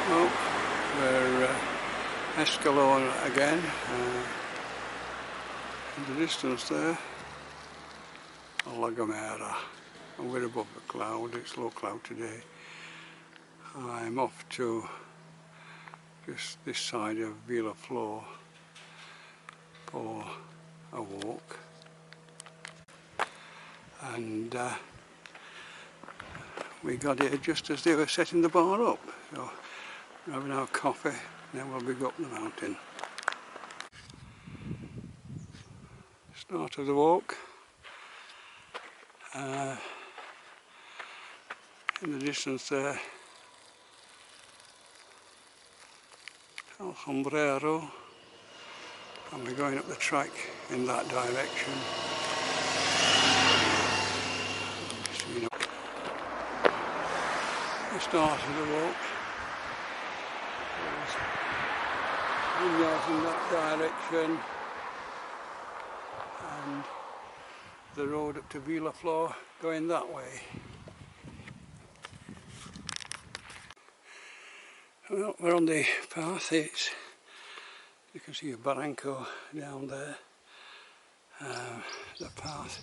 Well, we're Escalon again. In the distance there, La Gomera, and we're above the cloud. It's low cloud today. I'm off to just this side of Vilaflor for a walk, and we got here just as they were setting the bar up. So we're having our coffee, and then we'll be up the mountain. Start of the walk. In the distance there, El Sombrero, and we're going up the track in that direction. So, you know, the start of the walk. Vineyards in that direction, and the road up to Vilaflor going that way. Well, we're on the path. You can see a barranco down there. The path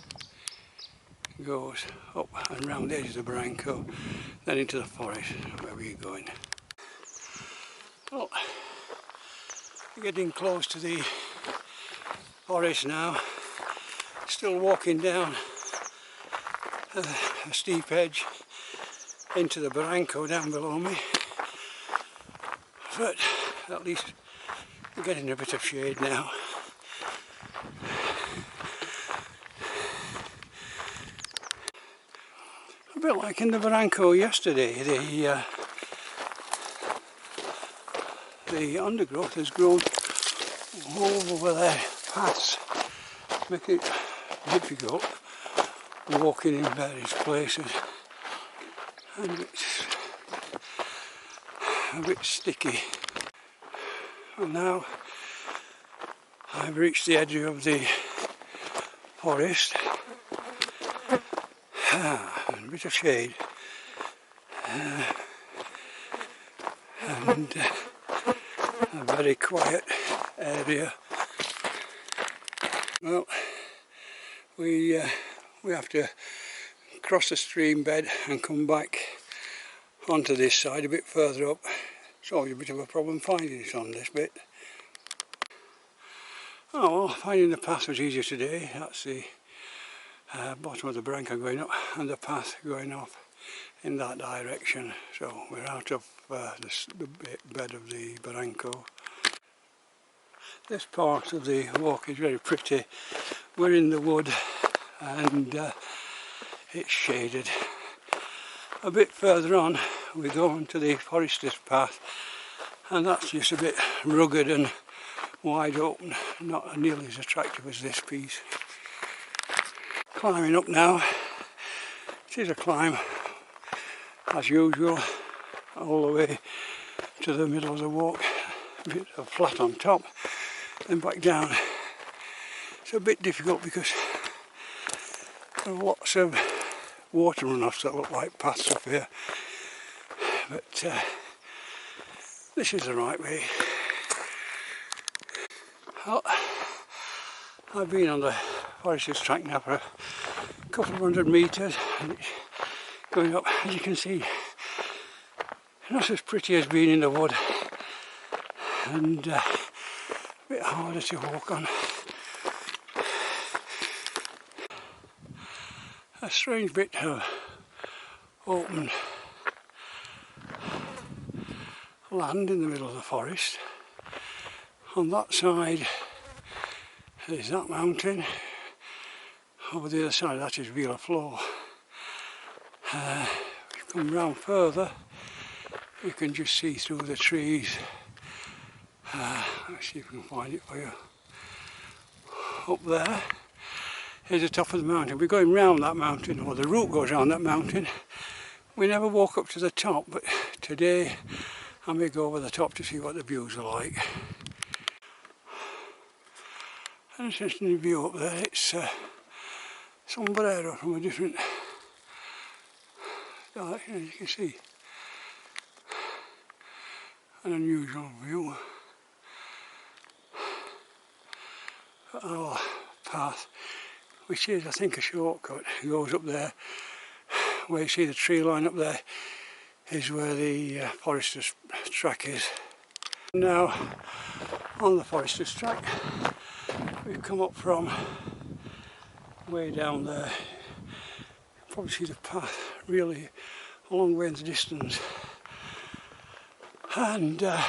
goes up and round the edge of the barranco, then into the forest where we're going. Well, we're getting close to the forest now. Still walking down a steep edge into the barranco down below me, but at least we're getting a bit of shade now. A bit like in the barranco yesterday, the undergrowth has grown all over their paths, making it difficult walking in various places, and it's a bit sticky. And now I've reached the edge of the forest, and a bit of shade, and a very quiet area. Well, we have to cross the stream bed and come back onto this side a bit further up. It's always a bit of a problem finding it on this bit. Oh well, finding the path was easier today. That's the bottom of the barranco going up and the path going off in that direction. So we're out of the bed of the barranco. This part of the walk is very pretty. We're in the wood and it's shaded. A bit further on we go onto the forester's path, and that's just a bit rugged and wide open, not nearly as attractive as this piece. Climbing up now. It is a climb as usual all the way to the middle of the walk, a bit of flat on top, then back down. It's a bit difficult because there are lots of water runoffs that look like paths up here, but this is the right way. Well, I've been on the forester's track now for a couple of 100 metres, and it's going up, as you can see, not as pretty as being in the wood, and a bit harder to walk on. A strange bit of open land in the middle of the forest. On that side is that mountain. Over the other side that is Vilaflor. If you come round further, you can just see through the trees. Let's see if we can find it for you. Up there is the top of the mountain. We're going round that mountain, or the route goes round that mountain. We never walk up to the top, but today I may go over the top to see what the views are like. An interesting view up there. It's Sombrero from a different direction, as you can see. an unusual view. Our path, which is I think a shortcut, goes up there. Where you see the tree line up there is where the forester's track is. Now on the forester's track we've come up from way down there. You probably see the path really a long way in the distance, and I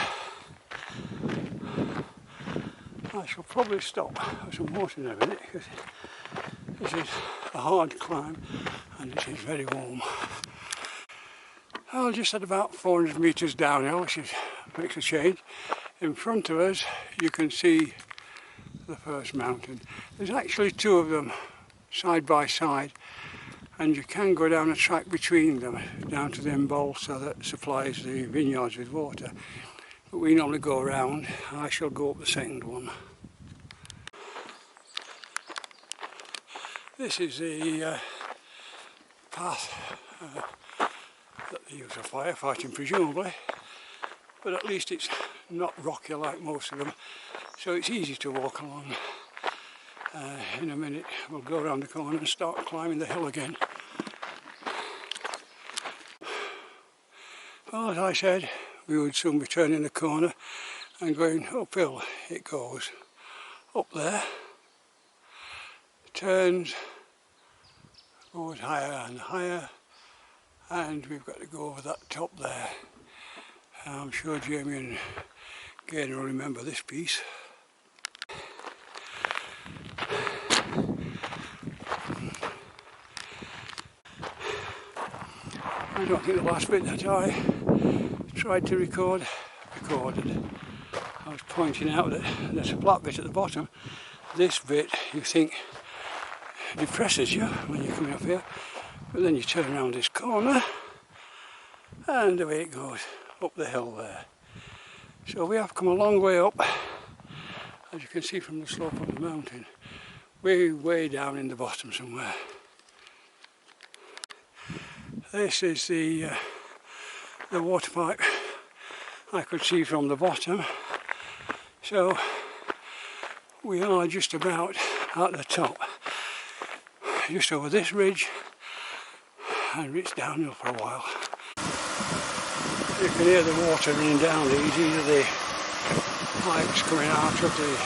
shall probably stop for some water in a minute because this is a hard climb and it is very warm. Well, just at about 400 metres downhill, which makes a change. In front of us you can see the first mountain. There's actually two of them side by side, and you can go down a track between them down to the embalser that supplies the vineyards with water. But we normally go around. I shall go up the second one. This is the path that they use for firefighting presumably, but at least it's not rocky like most of them, so it's easy to walk along. In a minute we'll go around the corner and start climbing the hill again. Well, as I said, we would soon be turning the corner and going uphill. It goes up there, turns, goes higher and higher, and we've got to go over that top there. I'm sure Jamie and Gaynor will remember this piece. I don't think the last bit that I tried to recorded. I was pointing out that there's a flat bit at the bottom. This bit you think depresses you when you're coming up here, but then you turn around this corner and away it goes up the hill there. So we have come a long way up, as you can see from the slope of the mountain. We're way down in the bottom somewhere. This is the water pipe I could see from the bottom. So we are just about at the top, just over this ridge, and it's downhill for a while. You can hear the water running down these. These are the pipes coming out of the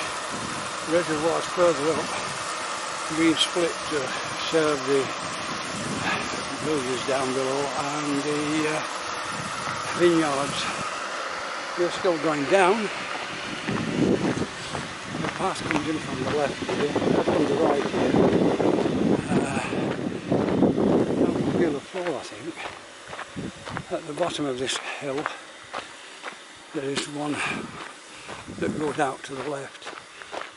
reservoirs further up, being split to serve the villages down below and the vineyards. We're still going down. The path comes in from the left here, from the right here. Vilaflor, I think. At the bottom of this hill there is one that goes out to the left,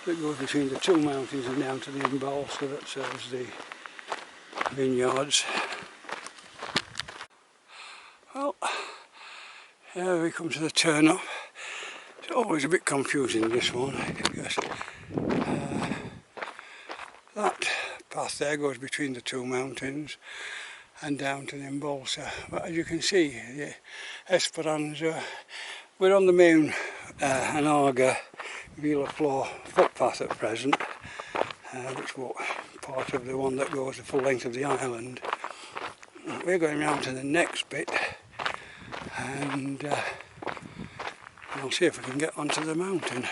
that goes between the two mountains and down to the embalser that serves the vineyards. Well, here we come to the turn up. It's always a bit confusing, this one, because that path there goes between the two mountains and down to the embalser. But as you can see, the Esperanza, we're on the main Anaga Vilaflor footpath at present, which is part of the one that goes the full length of the island. We're going round to the next bit, and we'll see if we can get onto the mountain.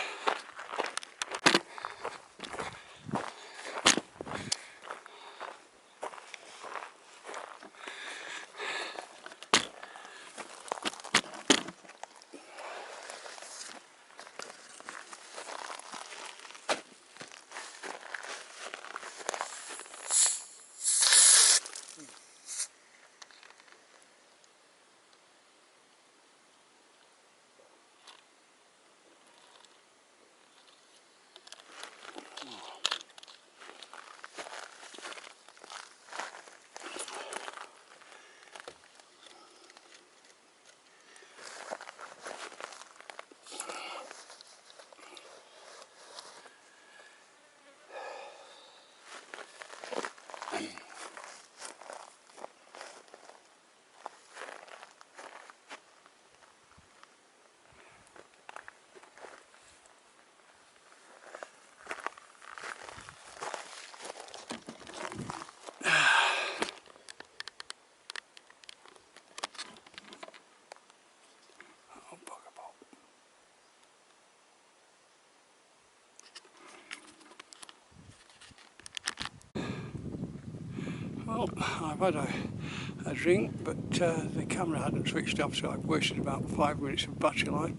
Well, I've had a drink, but the camera hadn't switched off, so I've wasted about 5 minutes of battery life.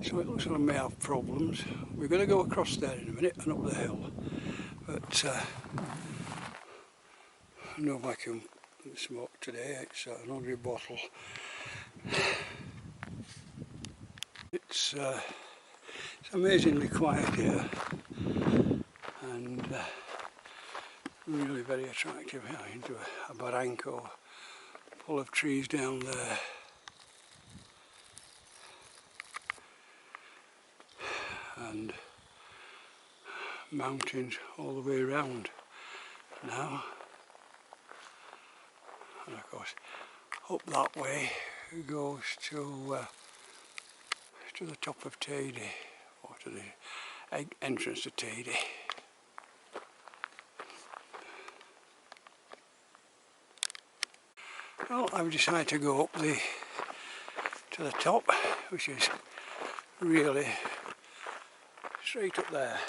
So it looks like I may have problems. We're going to go across there in a minute and up the hill, but no vacuum smoke today. It's an ordinary bottle. It's amazingly quiet here, and really very attractive. Into a barranco full of trees down there. And mountains all the way around now, and of course up that way it goes to the top of Tady, or to the entrance to Tady. Well, I've decided to go up to the top, which is really straight up there.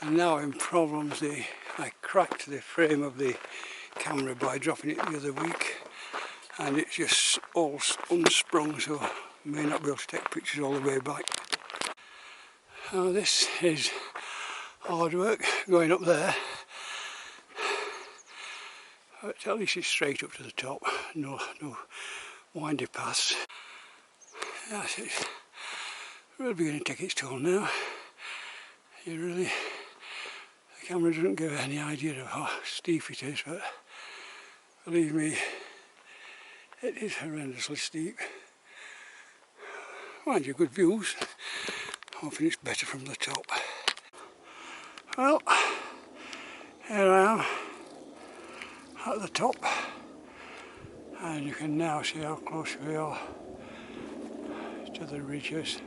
And now in problems, I cracked the frame of the camera by dropping it the other week, and it's just all unsprung, so I may not be able to take pictures all the way back. Now this is hard work going up there, but at least it's straight up to the top, no windy paths. Yes, it's really beginning to take its toll now. The camera doesn't give any idea of how steep it is, but believe me, it is horrendously steep. Mind you, good views. Hoping it's better from the top. Well, here I am at the top, and you can now see how close we are to the ridges.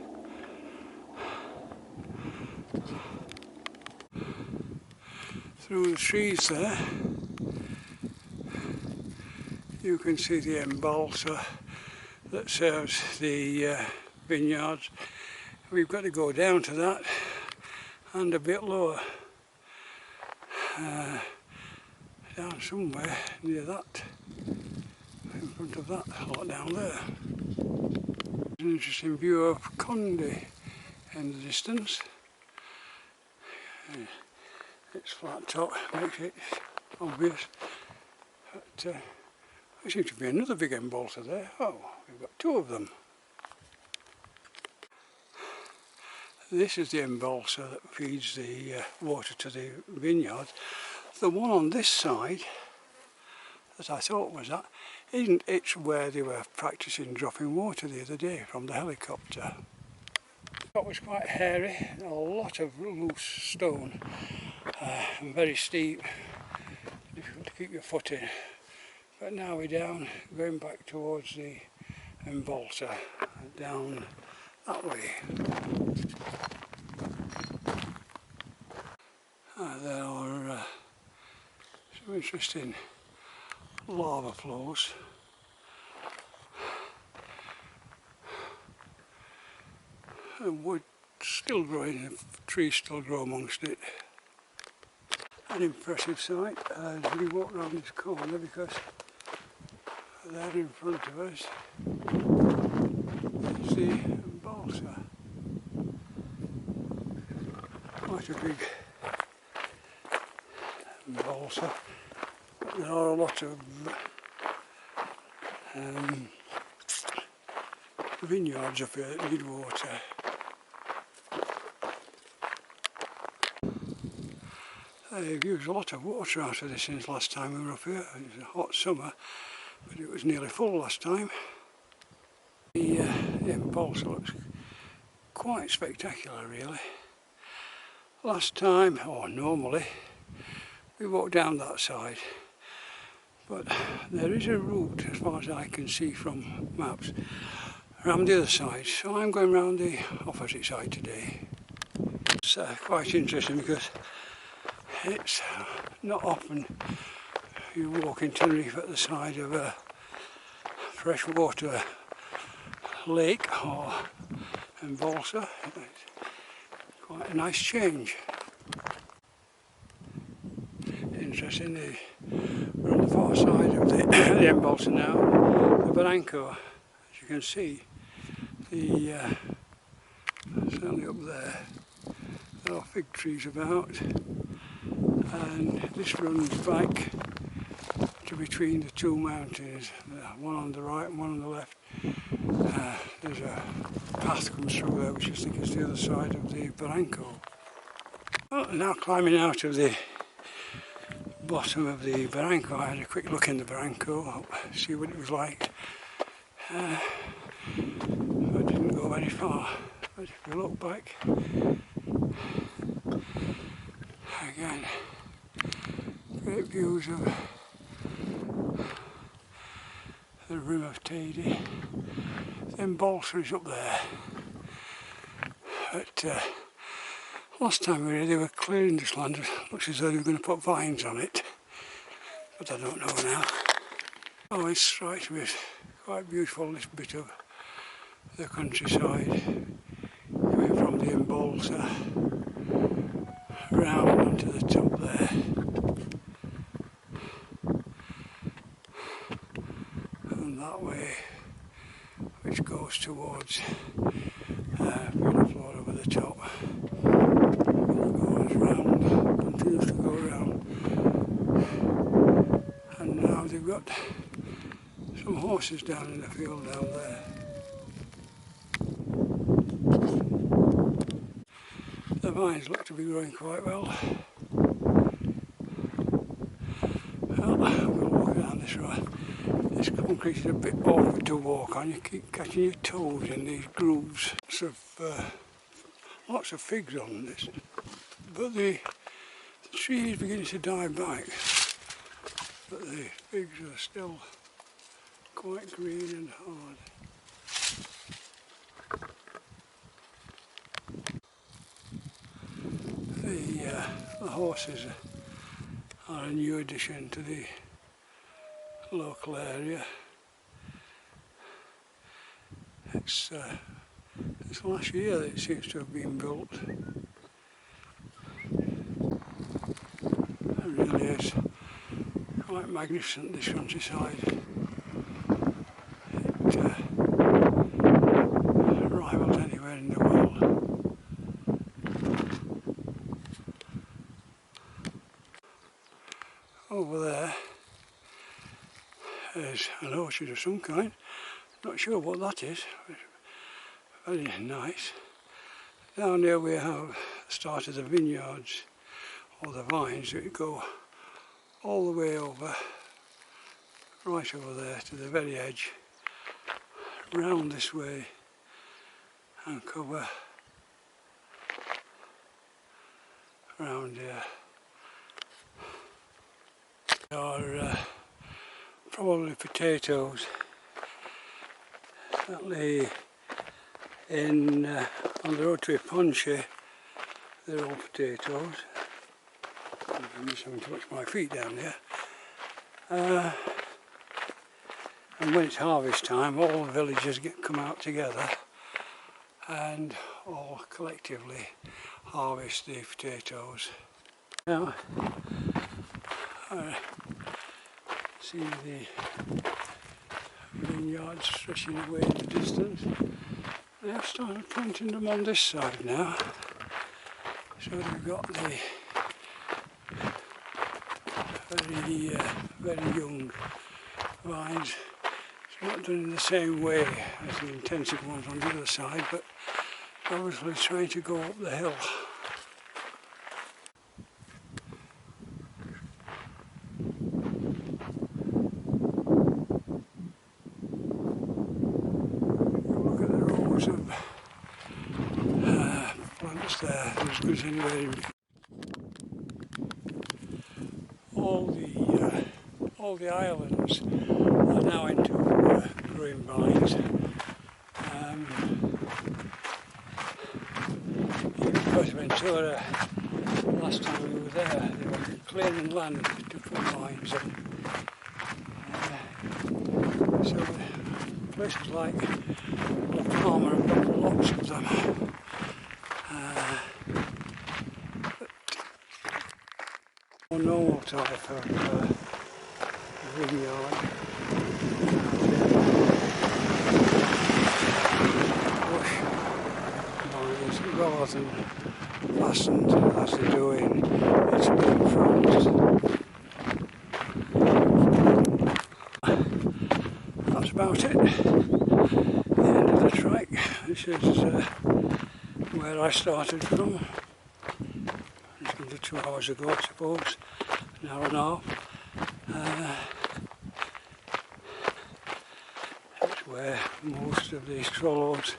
Through the trees there, you can see the embalser that serves the vineyards. We've got to go down to that and a bit lower, down somewhere near that, in front of that lot down there. An interesting view of Conde in the distance. It's flat top, makes it obvious, but there seems to be another big embalser there. Oh, we've got two of them. This is the embalser that feeds the water to the vineyards. The one on this side, that I thought was that, isn't. It's where they were practicing dropping water the other day from the helicopter. It was quite hairy, a lot of loose stone, and very steep, difficult to keep your foot in. But now we're down, going back towards the embalser, down that way. There are some interesting lava flows. And wood still growing, the trees still grow amongst it. An impressive sight as we walk around this corner, because there in front of us is the embalser. Quite a big embalser. There are a lot of vineyards up here that need water. They've used a lot of water out of this since last time we were up here. It was a hot summer, but it was nearly full last time. The embalser looks quite spectacular, really. Last time, or normally, we walk down that side, but there is a route, as far as I can see from maps, around the other side, so I'm going round the opposite side today. It's quite interesting, because it's not often you walk in Tenerife at the side of a freshwater lake or embalser. It's quite a nice change. Interesting, the We're on the far side of the, the embalser now, the barranco, as you can see. Certainly up there are fig trees about, and this runs back to between the two mountains, one on the right and one on the left. There's a path comes through there which I think is the other side of the barranco. Well, now climbing out of the bottom of the barranco, I had a quick look in the barranco, see what it was like. I didn't go very far, but if you look back, again, great views of the rim of Tedy. The embalser is up there. But last time we were here, they were clearing this land. It looks as though they were going to put vines on it, but I don't know now. Oh, it strikes me as quite beautiful, this bit of the countryside, coming from the embalser round onto the top there. And that way, which goes towards Vilaflor over the top. And it goes round, continues to go round. And now they've got some horses down in the field down there. The vines look to be growing quite well. Well, we'll walk down this road. This concrete is a bit awkward to walk on. You keep catching your toes in these grooves. Lots of figs on this, but the tree is beginning to die back. But the figs are still quite green and hard. The horses are a new addition to the local area. It's last year that it seems to have been built. It really is quite magnificent, this countryside. It rivals anywhere in the world. Over there is an orchard of some kind. Not sure what that is. Very nice. Down here we have the start of the vineyards, or the vines that go all the way over, right over there to the very edge, round this way, and cover round here. There are probably potatoes, certainly on the road to Ponche. They're all potatoes. I'm just having to watch my feet down there. And when it's harvest time, all the villagers come out together and all collectively harvest the potatoes. Now, I see the vineyards stretching away in the distance. They have started planting them on this side now. So they've got the very young vines. It's not done in the same way as the intensive ones on the other side, but obviously trying to go up the hill. Look at the rows of plants there, as good as anywhere in. All the islands are now into growing vines. Even Fuerteventura, last time we were there, they were clearing land to put vines in. So places like La Palma have got lots of them. But more normal type of vineyard. Bush lines rather than fastened as they do in Italy and France. That's about it. The end of the trek. This is where I started from. It's only 2 hours ago, I suppose, an hour and a half. It's where most of these Trollo's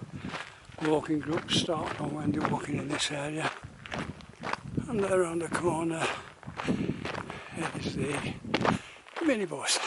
walking groups start from when they're walking in this area. And there around the corner is the minibus.